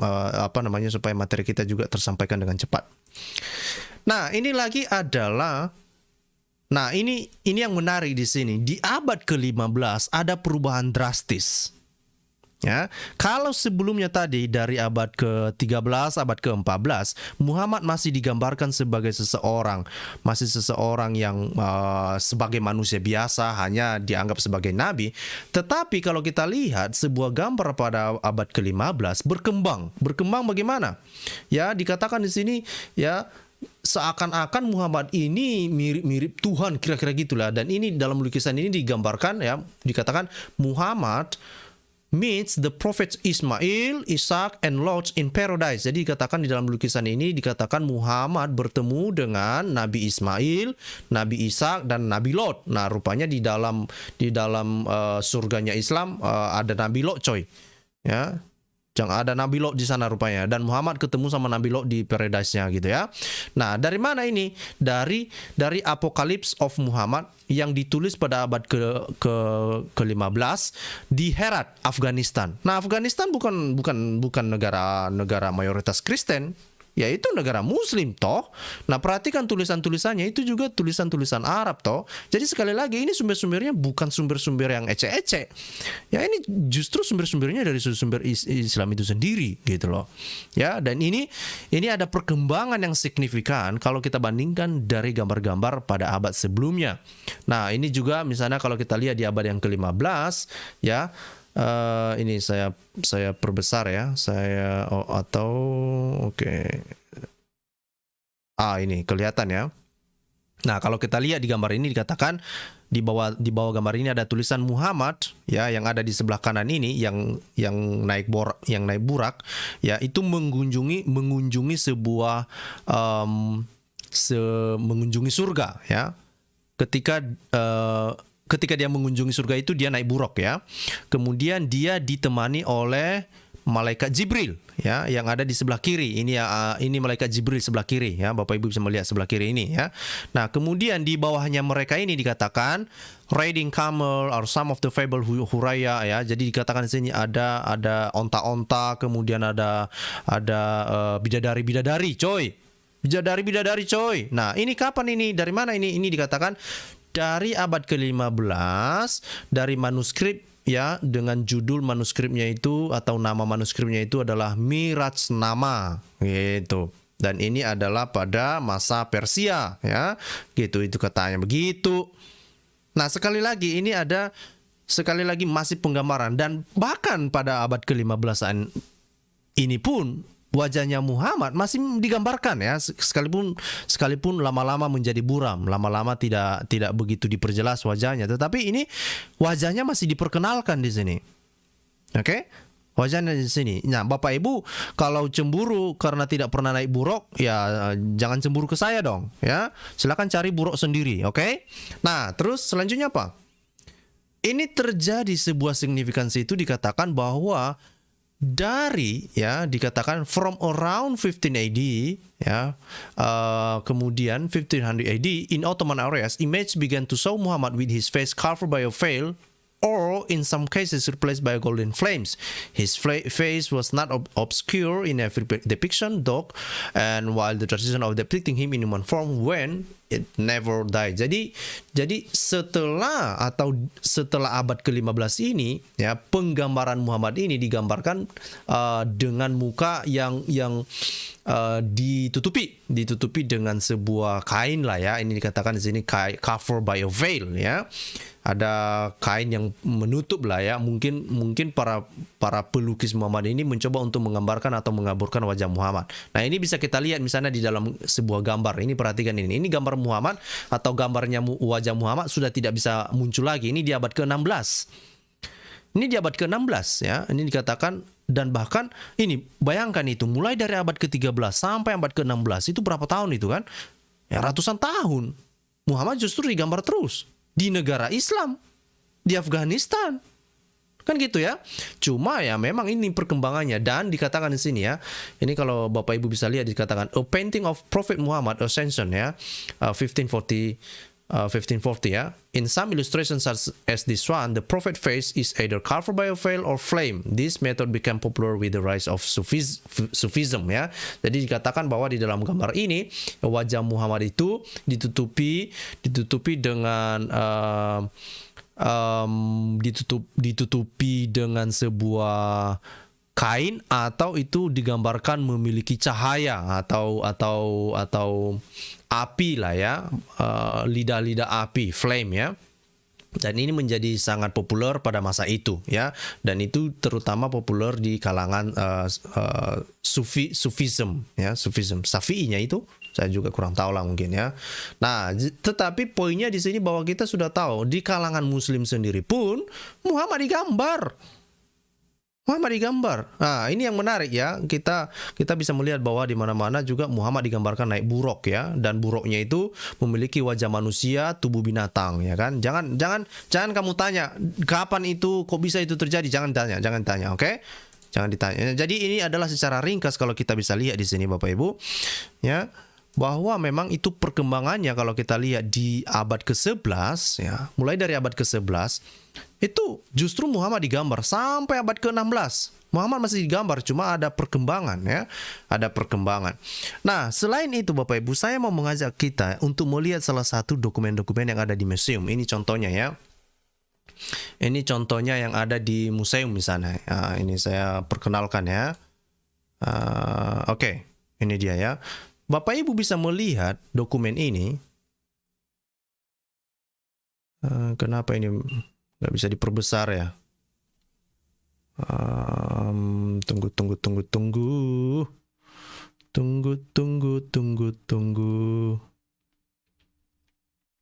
supaya materi kita juga tersampaikan dengan cepat. Nah, ini lagi adalah, nah ini yang menarik di sini. Di abad ke-15 ada perubahan drastis. Ya, kalau sebelumnya tadi dari abad ke-13, abad ke-14, Muhammad masih digambarkan sebagai seseorang yang sebagai manusia biasa, hanya dianggap sebagai nabi. Tetapi kalau kita lihat sebuah gambar pada abad ke-15 berkembang bagaimana? Ya, dikatakan di sini ya, seakan-akan Muhammad ini mirip Tuhan, kira-kira gitulah. Dan ini dalam lukisan ini digambarkan ya, dikatakan Muhammad meets the prophets Ismail, Ishak, and Lot in paradise. Jadi dikatakan di dalam lukisan ini dikatakan Muhammad bertemu dengan Nabi Ismail, Nabi Ishak, dan Nabi Lot. Nah, rupanya di dalam surganya Islam ada Nabi Lot, coy. Ya. Jangan ada Nabi Lot di sana rupanya, dan Muhammad ketemu sama Nabi Lot di paradise-nya gitu ya. Nah, dari mana ini? Dari Apocalypse of Muhammad yang ditulis pada abad ke-15 di Herat, Afghanistan. Nah, Afghanistan bukan negara mayoritas Kristen. Ya, itu negara muslim toh. Nah, perhatikan tulisan-tulisannya itu juga tulisan-tulisan Arab toh. Jadi sekali lagi ini sumber-sumbernya bukan sumber-sumber yang ece-ece. Ya, ini justru sumber-sumbernya dari sumber Islam itu sendiri gitu loh. Ya, dan ini ada perkembangan yang signifikan kalau kita bandingkan dari gambar-gambar pada abad sebelumnya. Nah, ini juga misalnya kalau kita lihat di abad yang ke-15 ya. Ini saya perbesar ya, ini kelihatan ya. Nah, kalau kita lihat di gambar ini dikatakan di bawah gambar ini ada tulisan Muhammad ya, yang ada di sebelah kanan ini yang naik burak ya, itu mengunjungi sebuah mengunjungi surga ya. Ketika dia mengunjungi surga itu dia naik buruk ya. Kemudian dia ditemani oleh malaikat Jibril ya, yang ada di sebelah kiri. Ini malaikat Jibril sebelah kiri ya. Bapak Ibu bisa melihat sebelah kiri ini ya. Nah, kemudian di bawahnya mereka ini dikatakan riding camel or some of the fable Huraya ya. Jadi dikatakan di sini ada onta-onta, kemudian ada bidadari-bidadari, coy. Bidadari coy. Nah, ini kapan ini? Dari mana ini? Ini dikatakan dari abad ke-15 dari manuskrip ya, dengan judul manuskripnya itu atau nama manuskripnya itu adalah Miraj Nama gitu. Dan ini adalah pada masa Persia ya. Gitu, itu katanya begitu. Nah, sekali lagi masih penggambaran, dan bahkan pada abad ke-15-an ini pun wajahnya Muhammad masih digambarkan ya, sekalipun lama-lama menjadi buram, lama-lama tidak begitu diperjelas wajahnya, tetapi ini wajahnya masih diperkenalkan di sini. Oke? Wajahnya di sini. Nah, Bapak Ibu, kalau cemburu karena tidak pernah naik buruk, ya jangan cemburu ke saya dong, ya. Silakan cari buruk sendiri, oke? Nah, terus selanjutnya apa? Ini terjadi sebuah signifikansi, itu dikatakan bahwa dikatakan from around 15 AD ya, kemudian 1500 AD in Ottoman areas, image began to show Muhammad with his face covered by a veil or in some cases replaced by golden flames. His face was not obscure in every depiction, though, and while the tradition of depicting him in human form when it never died. Jadi setelah abad ke-15 ini, ya, penggambaran Muhammad ini digambarkan dengan muka yang ditutupi dengan sebuah kain lah, ya. Ini dikatakan di sini cover by a veil, ya. Ada kain yang menutup lah, ya. Mungkin para pelukis Muhammad ini mencoba untuk menggambarkan atau mengaburkan wajah Muhammad. Nah, ini bisa kita lihat misalnya di dalam sebuah gambar. Ini perhatikan ini. Ini gambar Muhammad atau gambarnya wajah Muhammad sudah tidak bisa muncul lagi. Ini di abad ke-16. Ini di abad ke-16, ya. Ini dikatakan, dan bahkan ini bayangkan itu mulai dari abad ke-13 sampai abad ke-16 itu berapa tahun itu kan? Ya, ratusan tahun. Muhammad justru digambar terus di negara Islam, di Afghanistan. Kan gitu, ya. Cuma ya memang ini perkembangannya, dan dikatakan di sini, ya. Ini kalau Bapak Ibu bisa lihat dikatakan a painting of Prophet Muhammad Ascension, ya. 1540, ya. In some illustrations such as this one, the prophet face is either covered by a veil or flame. This method became popular with the rise of Sufism, ya. Jadi dikatakan bahwa di dalam gambar ini wajah Muhammad itu ditutupi dengan ditutupi dengan sebuah kain, atau itu digambarkan memiliki cahaya atau api lah, ya, lidah-lidah api, flame, ya. Dan ini menjadi sangat populer pada masa itu, ya, dan itu terutama populer di kalangan Sufism, ya, Sufism. Syafi'inya itu saya juga kurang tahu lah mungkin, ya. Nah, tetapi poinnya di sini bahwa kita sudah tahu di kalangan Muslim sendiri pun Muhammad digambar. Nah, ini yang menarik, ya. Kita bisa melihat bahwa di mana-mana juga Muhammad digambarkan naik buruk, ya, dan buruknya itu memiliki wajah manusia, tubuh binatang, ya kan? Jangan kamu tanya kapan itu, kok bisa itu terjadi? Jangan tanya, oke? Jangan ditanya. Jadi ini adalah secara ringkas kalau kita bisa lihat di sini, Bapak Ibu, ya, bahwa memang itu perkembangannya kalau kita lihat di abad ke-11, ya, mulai dari abad ke-11 itu justru Muhammad digambar sampai abad ke-16. Muhammad masih digambar, cuma ada perkembangan, ya. Ada perkembangan. Nah, selain itu Bapak Ibu, saya mau mengajak kita untuk melihat salah satu dokumen-dokumen yang ada di museum. Ini contohnya, ya. Ini contohnya yang ada di museum misalnya. Ini saya perkenalkan, ya. Oke, ini dia, ya. Bapak Ibu bisa melihat dokumen ini. Kenapa ini nggak bisa diperbesar, ya? Tunggu.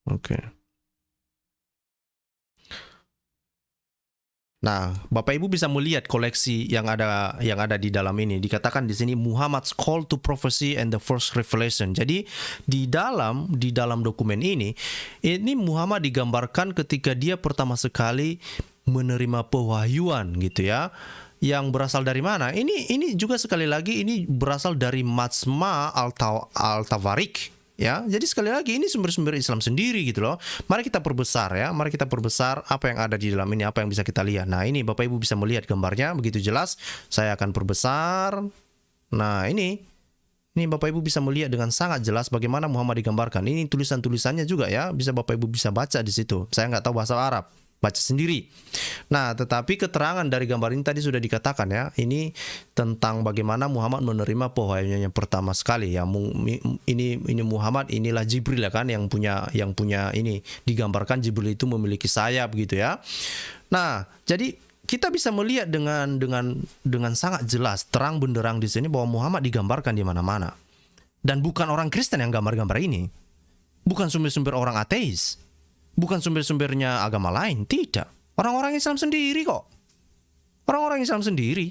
Oke. Nah, Bapak Ibu bisa melihat koleksi yang ada di dalam ini. Dikatakan di sini Muhammad's Call to Prophecy and the First Revelation. Jadi di dalam dokumen ini Muhammad digambarkan ketika dia pertama sekali menerima pewahyuan, gitu, ya. Yang berasal dari mana? Ini juga sekali lagi ini berasal dari Majma' al-Tawarik. Ya, jadi sekali lagi ini sumber-sumber Islam sendiri, gitu loh. Mari kita perbesar, ya. Mari kita perbesar apa yang ada di dalam ini, apa yang bisa kita lihat. Nah, ini Bapak Ibu bisa melihat gambarnya begitu jelas. Saya akan perbesar. Nah, ini Bapak Ibu bisa melihat dengan sangat jelas bagaimana Muhammad digambarkan. Ini tulisan-tulisannya juga, ya. Bisa Bapak Ibu bisa baca di situ. Saya nggak tahu bahasa Arab, baca sendiri. Nah, tetapi keterangan dari gambar ini tadi sudah dikatakan, ya. Ini tentang bagaimana Muhammad menerima pewahyuannya pertama sekali, ya. Ini Muhammad, inilah Jibril, ya kan, yang punya ini digambarkan Jibril itu memiliki sayap, gitu, ya. Nah, jadi kita bisa melihat dengan sangat jelas terang benderang di sini bahwa Muhammad digambarkan di mana-mana. Dan bukan orang Kristen yang gambar-gambar ini. Bukan sumber-sumber orang ateis. Bukan sumber-sumbernya agama lain, tidak. Orang-orang Islam sendiri kok. Orang-orang Islam sendiri.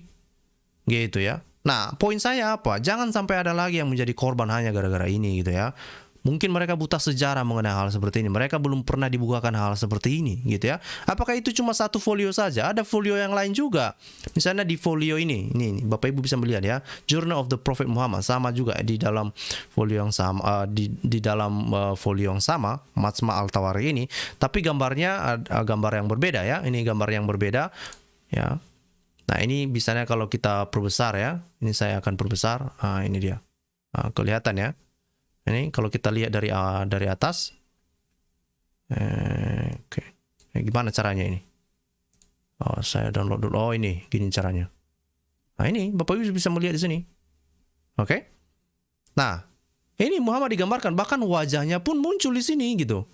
Gitu, ya. Nah, poin saya apa? Jangan sampai ada lagi yang menjadi korban hanya gara-gara ini, gitu, ya. Mungkin mereka buta sejarah mengenai hal seperti ini. Mereka belum pernah dibukakan hal seperti ini, gitu ya. Apakah itu cuma satu folio saja? Ada folio yang lain juga. Misalnya di folio ini Bapak Ibu bisa melihat ya, Journal of the Prophet Muhammad, sama juga di dalam folio yang sama, di dalam folio yang sama, Majma' Al-Tawarikh ini, tapi gambarnya gambar yang berbeda ya. Ini gambar yang berbeda ya. Nah, ini misalnya kalau kita perbesar ya, ini saya akan perbesar. Ini dia. Kelihatan ya. Ini kalau kita lihat dari atas. Oke. Gimana caranya ini? Saya download dulu. Ini gini caranya. Nah, ini Bapak Ibu bisa melihat di sini. Oke. Nah, ini Muhammad digambarkan, bahkan wajahnya pun muncul di sini gitu.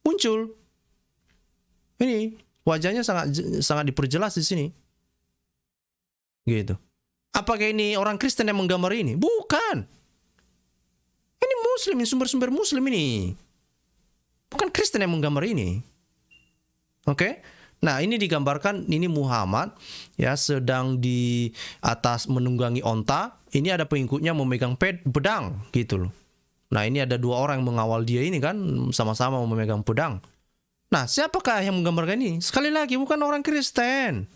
Muncul. Ini wajahnya sangat diperjelas di sini. Gitu. Apakah ini orang Kristen yang menggambar ini? Bukan. Ini Muslim, ini sumber-sumber Muslim ini. Bukan Kristen yang menggambar ini. Oke? Nah, ini digambarkan, ini Muhammad ya sedang di atas menunggangi onta. Ini ada pengikutnya memegang pedang gitu loh. Nah, ini ada dua orang yang mengawal dia ini kan, sama-sama memegang pedang. Nah, siapakah yang menggambarkan ini? Sekali lagi, bukan orang Kristen.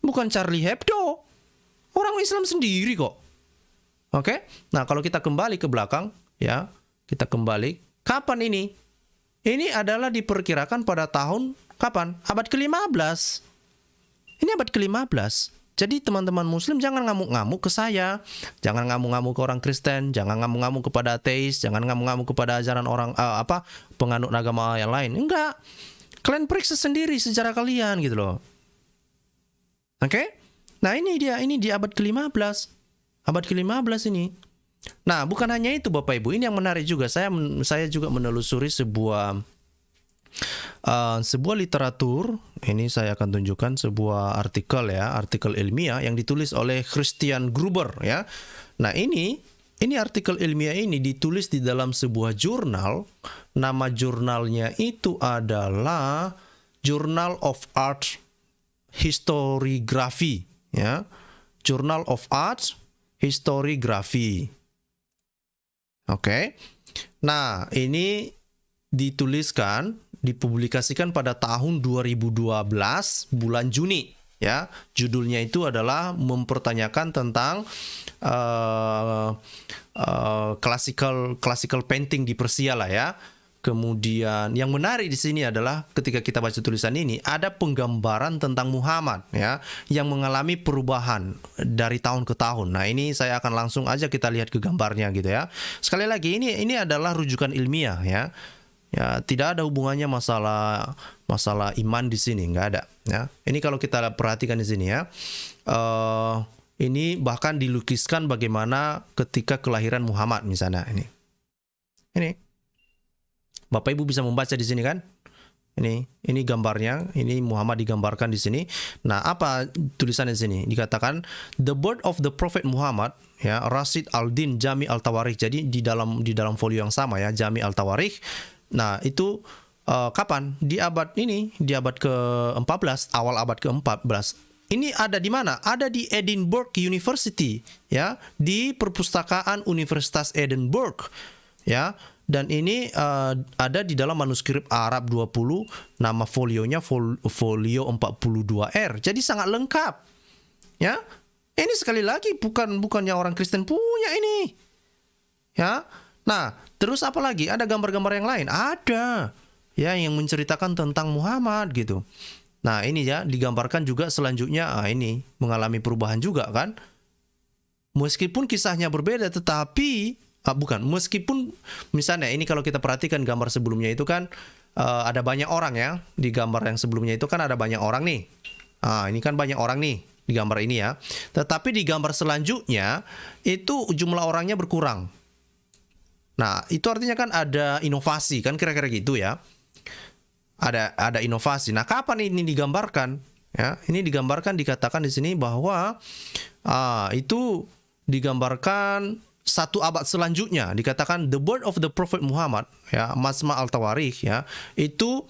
Bukan Charlie Hebdo. Orang Islam sendiri kok. Oke? Nah, kalau kita kembali ke belakang, ya, kita kembali. Kapan ini? Ini adalah diperkirakan pada tahun, kapan? Abad ke-15. Ini abad ke-15. Jadi teman-teman Muslim jangan ngamuk-ngamuk ke saya. Jangan ngamuk-ngamuk ke orang Kristen. Jangan ngamuk-ngamuk kepada ateis. Jangan ngamuk-ngamuk kepada ajaran orang, penganut agama yang lain. Enggak. Kalian periksa sendiri sejarah kalian gitu loh. Oke? Nah, ini dia, ini di abad ke-15. Abad ke-15 ini. Nah, bukan hanya itu Bapak Ibu, ini yang menarik juga. Saya juga menelusuri sebuah literatur. Ini saya akan tunjukkan sebuah artikel ya, artikel ilmiah yang ditulis oleh Christian Gruber ya. Nah, ini artikel ilmiah ini ditulis di dalam sebuah jurnal. Nama jurnalnya itu adalah Journal of Art Historiography. Ya, Journal of Arts Historiography. Oke. Nah, ini dipublikasikan pada tahun 2012 bulan Juni ya. Judulnya itu adalah mempertanyakan tentang classical painting di Persia lah ya. Kemudian yang menarik di sini adalah ketika kita baca tulisan ini ada penggambaran tentang Muhammad ya yang mengalami perubahan dari tahun ke tahun. Nah, ini saya akan langsung aja kita lihat ke gambarnya gitu ya. Sekali lagi ini adalah rujukan ilmiah ya. Ya, tidak ada hubungannya masalah iman di sini, nggak ada ya. Ini kalau kita perhatikan di sini ya. Ini bahkan dilukiskan bagaimana ketika kelahiran Muhammad misalnya ini. Bapak Ibu bisa membaca di sini kan? Ini gambarnya, ini Muhammad digambarkan di sini. Nah, apa tulisannya di sini? Dikatakan The Birth of the Prophet Muhammad ya, Rashid Al-Din Jami' Al-Tawarikh. Jadi di dalam folio yang sama ya, Jami' Al-Tawarikh. Nah, itu kapan? Di abad ke-14, awal abad ke-14. Ini ada di mana? Ada di Edinburgh University ya, di perpustakaan Universitas Edinburgh ya. Dan ini ada di dalam manuskrip Arab 20, nama folionya folio 42R. Jadi sangat lengkap. Ya. Ini sekali lagi bukannya orang Kristen punya ini. Ya. Nah, terus apa lagi? Ada gambar-gambar yang lain? Ada. Ya, yang menceritakan tentang Muhammad gitu. Nah, ini ya digambarkan juga selanjutnya ini mengalami perubahan juga kan. Meskipun kisahnya berbeda tetapi meskipun misalnya ini kalau kita perhatikan gambar sebelumnya itu kan ada banyak orang ya. Di gambar yang sebelumnya itu kan ada banyak orang nih. Ini kan banyak orang nih di gambar ini ya. Tetapi di gambar selanjutnya itu jumlah orangnya berkurang. Nah, itu artinya kan ada inovasi kan kira-kira gitu ya. Ada inovasi. Nah, kapan ini digambarkan? Ya, ini digambarkan dikatakan di sini bahwa itu digambarkan satu abad selanjutnya, dikatakan the birth of the Prophet Muhammad ya, Majma' Al-Tawarikh ya, itu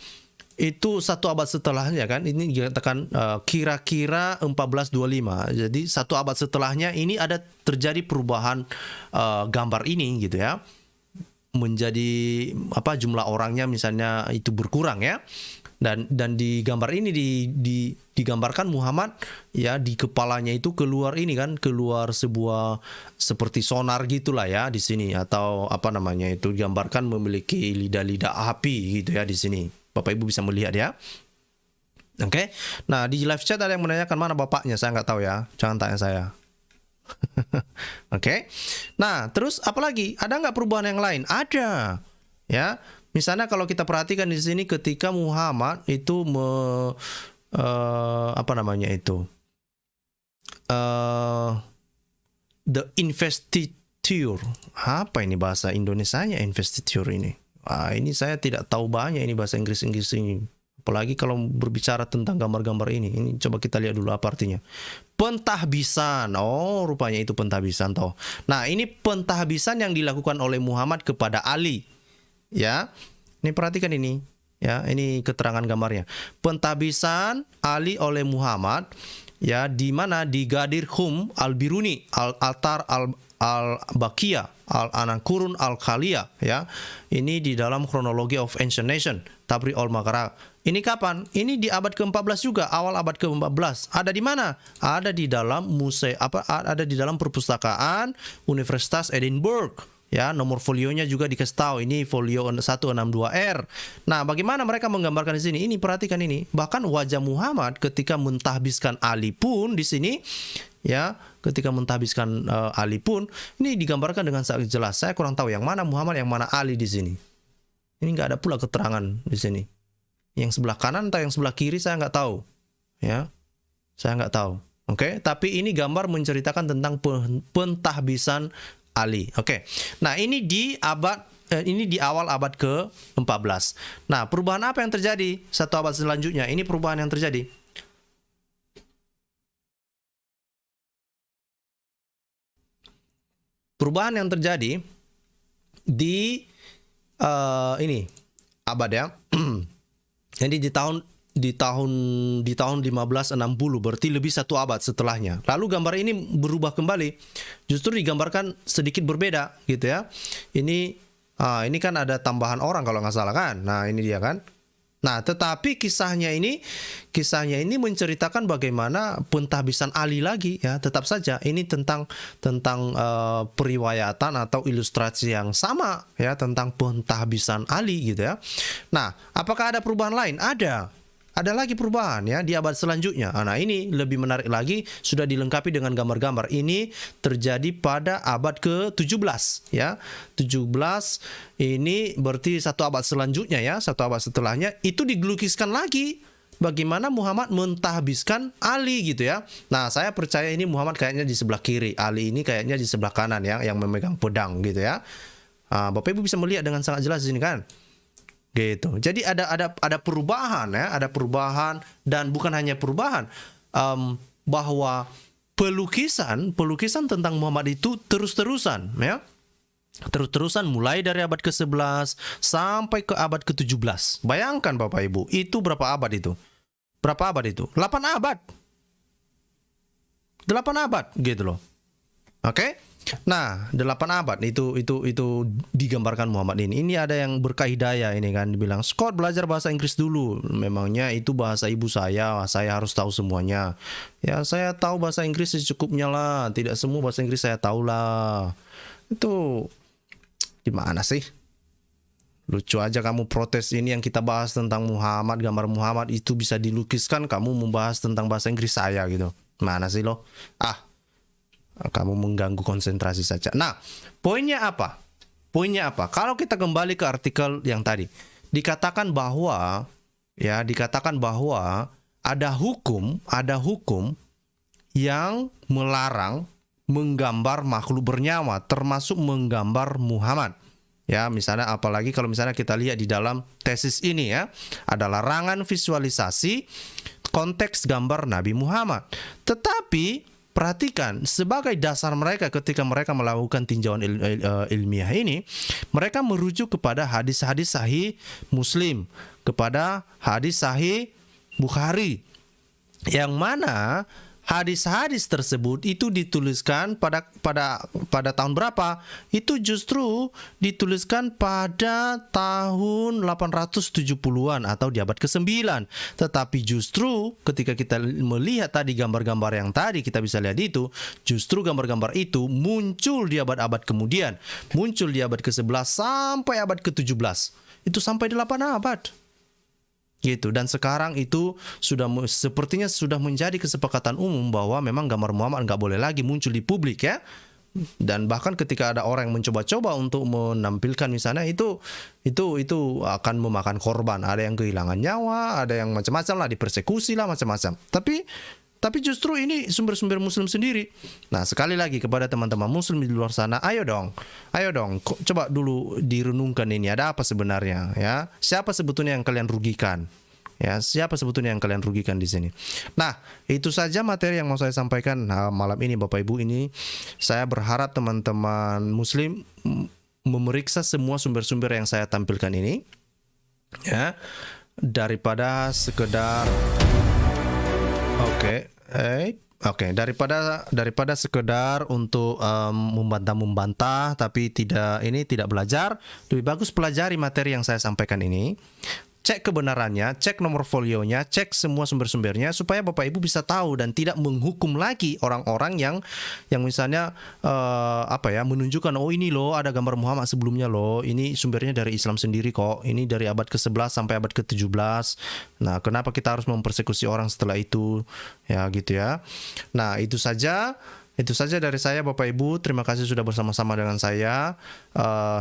satu abad setelahnya kan, ini dikatakan kira-kira 1425. Jadi satu abad setelahnya ini ada terjadi perubahan gambar ini gitu ya. menjadi apa, jumlah orangnya misalnya itu berkurang ya. Dan di gambar ini digambarkan Muhammad ya, di kepalanya itu keluar ini kan, keluar sebuah seperti sonar gitulah ya di sini, atau apa namanya itu, digambarkan memiliki lidah-lidah api gitu ya di sini. Bapak Ibu bisa melihat ya. Oke. Nah, di live chat ada yang menanyakan mana bapaknya, saya nggak tahu ya. Jangan tanya saya. Oke. Nah, terus apalagi? Ada nggak perubahan yang lain? Ada. Ya. Misalnya kalau kita perhatikan di sini ketika Muhammad itu apa namanya itu? The investiture. Apa ini bahasa Indonesianya investiture ini? Ini saya tidak tahu banyak ini bahasa Inggris ini. Apalagi kalau berbicara tentang gambar-gambar ini. Ini coba kita lihat dulu apa artinya. Pentahbisan. Oh, rupanya itu pentahbisan toh. Nah, ini pentahbisan yang dilakukan oleh Muhammad kepada Ali. Ya, ini perhatikan ini, ya, ini keterangan gambarnya. Pentahbisan Ali oleh Muhammad, ya, di mana di Ghadir Hum Al-Biruni, Al-Altar Al-Baqiyah, Al-Anakurun Al-Khaliyah, ya. Ini di dalam Chronology of Ancient Nation, Tabri Al-Makara. Ini kapan? Ini di abad ke-14 juga, awal abad ke-14. Ada di mana? Ada di dalam ada di dalam perpustakaan Universitas Edinburgh. Ya, nomor folionya juga dikasih tahu. Ini folio 162R. Nah, bagaimana mereka menggambarkan di sini? Ini perhatikan ini. Bahkan wajah Muhammad ketika mentahbiskan Ali pun di sini, ya, ketika mentahbiskan Ali pun ini digambarkan dengan sangat jelas. Saya kurang tahu yang mana Muhammad, yang mana Ali di sini. Ini nggak ada pula keterangan di sini. Yang sebelah kanan atau yang sebelah kiri saya nggak tahu. Ya, saya nggak tahu. Oke, tapi ini gambar menceritakan tentang pentahbisan Ali. Oke. Nah, ini di awal abad ke-14. Nah, perubahan apa yang terjadi satu abad selanjutnya? Ini perubahan yang terjadi. Perubahan yang terjadi di ini abad ya. Jadi di tahun 1560, berarti lebih satu abad setelahnya. Lalu gambar ini berubah kembali, justru digambarkan sedikit berbeda gitu ya. Ini kan ada tambahan orang kalau nggak salah kan. Nah, ini dia kan. Nah, tetapi kisahnya ini menceritakan bagaimana pentahbisan Ali lagi ya. Tetap saja ini tentang periwayatan atau ilustrasi yang sama ya, tentang pentahbisan Ali gitu ya. Nah, apakah ada perubahan lain? Ada lagi perubahan ya di abad selanjutnya. Nah, ini lebih menarik lagi, sudah dilengkapi dengan gambar-gambar. Ini terjadi pada abad ke-17 ya. 17 ini berarti satu abad selanjutnya ya, satu abad setelahnya itu dilukiskan lagi bagaimana Muhammad mentahbiskan Ali gitu ya. Nah, saya percaya ini Muhammad kayaknya di sebelah kiri, Ali ini kayaknya di sebelah kanan ya, yang memegang pedang gitu ya. Bapak Ibu bisa melihat dengan sangat jelas di sini kan. Gitu. Jadi ada perubahan ya, ada perubahan, dan bukan hanya perubahan, bahwa pelukisan tentang Muhammad itu terus-terusan ya. Terus-terusan mulai dari abad ke-11 sampai ke abad ke-17. Bayangkan Bapak Ibu, itu berapa abad itu? Berapa abad itu? 8 abad. 8 abad gitu loh. Oke? Nah, 8 abad itu digambarkan Muhammad ini. Ini ada yang berkah hidayah ini kan, dibilang, "Scott belajar bahasa Inggris dulu. Memangnya itu bahasa ibu saya harus tahu semuanya." Ya, saya tahu bahasa Inggris secukupnya lah. Tidak semua bahasa Inggris saya tahu lah. Itu gimana sih? Lucu aja kamu protes ini yang kita bahas tentang Muhammad, gambar Muhammad itu bisa dilukiskan, kamu membahas tentang bahasa Inggris saya gitu. Mana sih lo? Kamu mengganggu konsentrasi saja. Nah, poinnya apa? Poinnya apa? Kalau kita kembali ke artikel yang tadi, dikatakan bahwa ada hukum yang melarang menggambar makhluk bernyawa, termasuk menggambar Muhammad. Ya, misalnya apalagi kalau misalnya kita lihat di dalam tesis ini ya, ada larangan visualisasi konteks gambar Nabi Muhammad. Tetapi perhatikan, sebagai dasar mereka ketika mereka melakukan tinjauan ilmiah ini, mereka merujuk kepada hadis-hadis sahih Muslim, kepada hadis sahih Bukhari, yang mana hadis-hadis tersebut itu dituliskan pada tahun berapa? Itu justru dituliskan pada tahun 870-an atau di abad ke-9. Tetapi justru ketika kita melihat tadi gambar-gambar yang tadi kita bisa lihat itu, justru gambar-gambar itu muncul di abad-abad kemudian, muncul di abad ke-11 sampai abad ke-17. Itu sampai 8 abad. Gitu. Dan sekarang itu sepertinya sudah menjadi kesepakatan umum bahwa memang gambar Muhammad nggak boleh lagi muncul di publik ya. Dan bahkan ketika ada orang yang mencoba-coba untuk menampilkan misalnya itu akan memakan korban. Ada yang kehilangan nyawa, ada yang macam-macam lah, dipersekusi lah macam-macam. Tapi justru ini sumber-sumber Muslim sendiri. Nah, sekali lagi kepada teman-teman Muslim di luar sana, ayo dong, coba dulu direnungkan ini ada apa sebenarnya ya? Siapa sebetulnya yang kalian rugikan? Ya, siapa sebetulnya yang kalian rugikan di sini? Nah, itu saja materi yang mau saya sampaikan malam ini, Bapak Ibu. Ini saya berharap teman-teman Muslim memeriksa semua sumber-sumber yang saya tampilkan ini, ya, daripada sekedar daripada sekedar untuk membantah-membantah tapi tidak belajar. Lebih bagus pelajari materi yang saya sampaikan ini. Cek kebenarannya, cek nomor folionya, cek semua sumber-sumbernya supaya Bapak Ibu bisa tahu dan tidak menghukum lagi orang-orang yang misalnya menunjukkan ini loh ada gambar Muhammad sebelumnya loh, ini sumbernya dari Islam sendiri kok, ini dari abad ke-11 sampai abad ke-17. Nah, kenapa kita harus mempersekusi orang setelah itu? Ya gitu ya. Nah, itu saja dari saya Bapak Ibu. Terima kasih sudah bersama-sama dengan saya.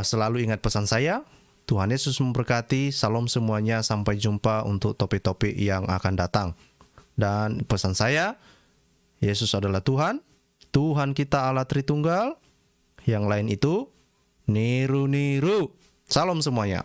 Selalu ingat pesan saya. Tuhan Yesus memberkati. Salam semuanya. Sampai jumpa untuk topik-topik yang akan datang. Dan pesan saya, Yesus adalah Tuhan. Tuhan kita Allah Tritunggal. Yang lain itu niru-niru. Salam semuanya.